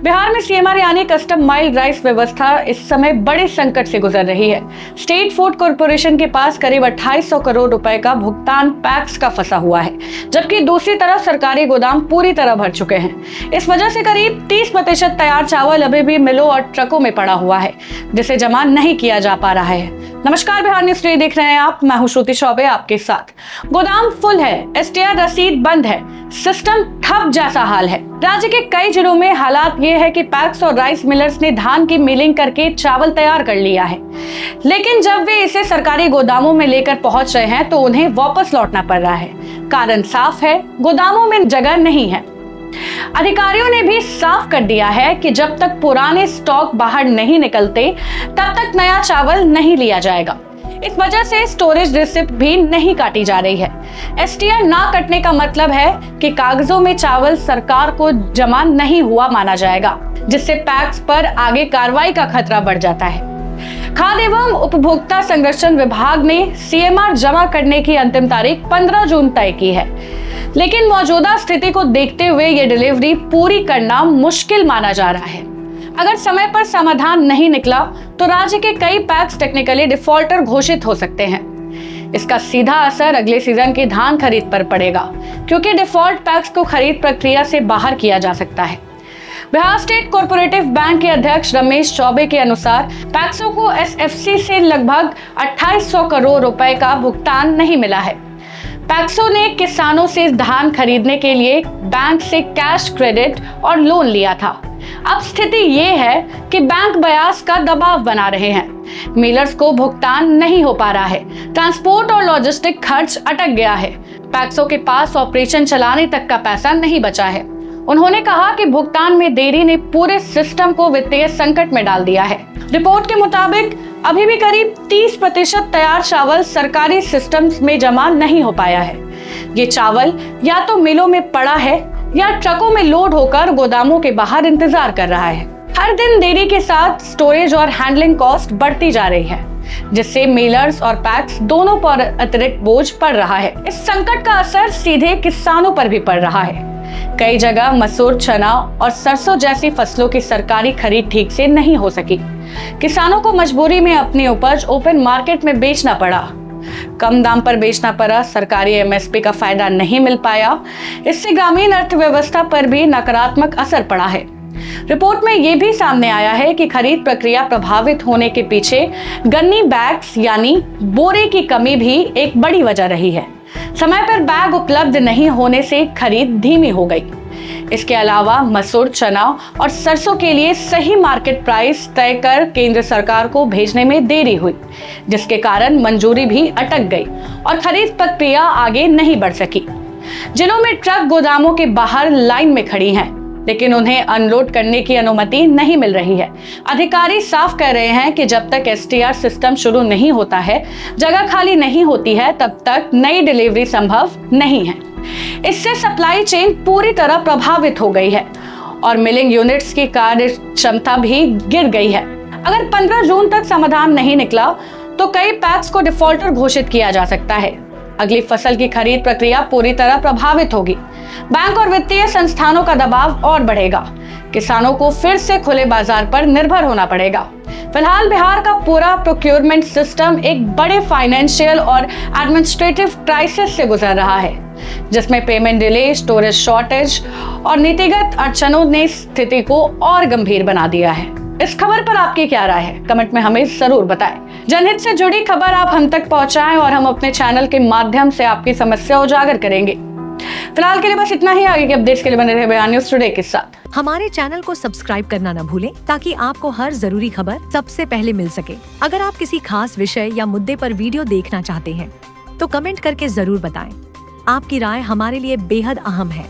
बिहार में सीएमआर यानी custom mild rice व्यवस्था इस समय बड़े संकट से गुजर रही है। स्टेट फूड कॉर्पोरेशन के पास करीब 2800 करोड़ रुपए का भुगतान पैक्स का फंसा हुआ है, जबकि दूसरी तरफ सरकारी गोदाम पूरी तरह भर चुके हैं। इस वजह से करीब 30% तैयार चावल अभी भी मिलों और ट्रकों में पड़ा हुआ है, जिसे जमा नहीं किया जा पा रहा है। नमस्कार, बिहार न्यूज टुडे देख रहे हैं आप। मैं हूं श्रुति चौबे आपके साथ। गोदाम फुल है, एसटीआर रसीद बंद है, सिस्टम ठप जैसा हाल है। राज्य के कई जिलों में हालात ये है कि पैक्स और राइस मिलर्स ने धान की मिलिंग करके चावल तैयार कर लिया है, लेकिन जब वे इसे सरकारी गोदामों में लेकर पहुंच रहे हैं तो उन्हें वापस लौटना पड़ रहा है। कारण साफ है, गोदामों में जगह नहीं है। अधिकारियों ने भी साफ कर दिया है कि जब तक पुराने स्टॉक बाहर नहीं निकलते तब तक नया चावल नहीं लिया जाएगा। इस वजह से स्टोरेज रिसिप्ट भी नहीं काटी जा रही है। एसटीआर ना कटने का मतलब है कि कागजों में चावल सरकार को जमा नहीं हुआ माना जाएगा, जिससे पैक्स पर आगे कार्रवाई का खतरा बढ़ जाता है। खाद्य एवं उपभोक्ता संरक्षण विभाग ने सीएमआर जमा करने की अंतिम तारीख 15 जून तय की है, लेकिन मौजूदा स्थिति को देखते हुए ये डिलीवरी पूरी करना मुश्किल माना जा रहा है। अगर समय पर समाधान नहीं निकला तो राज्य के कई पैक्स टेक्निकली डिफॉल्टर घोषित हो सकते हैं। इसका सीधा असर अगले सीजन की धान खरीद पर पड़ेगा, क्योंकि डिफॉल्ट पैक्स को खरीद प्रक्रिया से बाहर किया जा सकता है। बिहार स्टेट कोऑपरेटिव बैंक के अध्यक्ष रमेश चौबे के अनुसार पैक्सों को एसएफसी से लगभग 2800 करोड़ रुपए का भुगतान नहीं मिला है। पैक्सों ने किसानों से धान खरीदने के लिए बैंक से कैश क्रेडिट और लोन लिया था। अब स्थिति ये है कि बैंक ब्याज का दबाव बना रहे हैं, मिलर्स को भुगतान नहीं हो पा रहा है, ट्रांसपोर्ट और लॉजिस्टिक खर्च अटक गया है, पैक्सों के पास ऑपरेशन चलाने तक का पैसा नहीं बचा है। उन्होंने कहा कि भुगतान में देरी ने पूरे सिस्टम को वित्तीय संकट में डाल दिया है। रिपोर्ट के मुताबिक अभी भी करीब 30% तैयार चावल सरकारी सिस्टम्स में जमा नहीं हो पाया है। ये चावल या तो मिलों में पड़ा है या ट्रकों में लोड होकर गोदामों के बाहर इंतजार कर रहा है। हर दिन देरी के साथ स्टोरेज और हैंडलिंग कॉस्ट बढ़ती जा रही है, जिससे मिलर्स और पैक्स दोनों पर अतिरिक्त बोझ पड़ रहा है। इस संकट का असर सीधे किसानों पर भी पड़ रहा है। कई जगह मसूर, चना और सरसों जैसी फसलों की सरकारी खरीद ठीक से नहीं हो सकी। किसानों को मजबूरी में अपनी उपज ओपन मार्केट में बेचना पड़ा, कम दाम पर बेचना पड़ा, सरकारी एमएसपी का फायदा नहीं मिल पाया। इससे ग्रामीण अर्थव्यवस्था पर भी नकारात्मक असर पड़ा है। रिपोर्ट में यह भी सामने आया है कि खरीद प्रक्रिया प्रभावित होने के पीछे गन्नी बैग्स यानी बोरे की कमी भी एक बड़ी वजह रही है। समय पर बैग उपलब्ध नहीं होने से खरीद धीमी हो गई। इसके अलावा मसूर, चना और सरसों के लिए सही मार्केट प्राइस तय कर केंद्र सरकार को भेजने में देरी हुई, जिसके कारण मंजूरी भी अटक गई और खरीद प्रक्रिया आगे नहीं बढ़ सकी। जिलों में ट्रक गोदामों के बाहर लाइन में खड़ी हैं, लेकिन उन्हें अनलोड करने की अनुमति नहीं मिल रही है। अधिकारी साफ कह रहे हैं कि जब तक एसटीआर सिस्टम शुरू नहीं होता है, जगह खाली नहीं होती है, तब तक नई डिलीवरी संभव नहीं है। इससे सप्लाई चेन पूरी तरह प्रभावित हो गई है और मिलिंग यूनिट्स की कार्य क्षमता भी गिर गई है। अगर 15 जून तक समाधान नहीं निकला तो कई पैक्स को डिफॉल्टर घोषित किया जा सकता है। अगली फसल की खरीद प्रक्रिया पूरी तरह प्रभावित होगी। बैंक और वित्तीय संस्थानों का दबाव और बढ़ेगा। किसानों को फिर से खुले बाजार पर निर्भर होना पड़ेगा। फिलहाल बिहार का पूरा प्रोक्योरमेंट सिस्टम एक बड़े फाइनेंशियल और एडमिनिस्ट्रेटिव क्राइसिस से गुजर रहा है, जिसमें पेमेंट डिले, स्टोरेज शॉर्टेज और नीतिगत अड़चनों ने स्थिति को और गंभीर बना दिया है। इस खबर पर आपकी क्या राय है? कमेंट में हमें जरूर बताएं। जनहित से जुड़ी खबर आप हम तक पहुंचाएं और हम अपने चैनल के माध्यम से आपकी समस्या उजागर करेंगे। फिलहाल के लिए बस इतना ही। आगे के अपडेट्स के लिए बने रहे बिहार न्यूज टुडे के साथ। हमारे चैनल को सब्सक्राइब करना न भूलें, ताकि आपको हर जरूरी खबर सबसे पहले मिल सके। अगर आप किसी खास विषय या मुद्दे पर वीडियो देखना चाहते हैं तो कमेंट करके जरूर बताएं। आपकी राय हमारे लिए बेहद अहम है।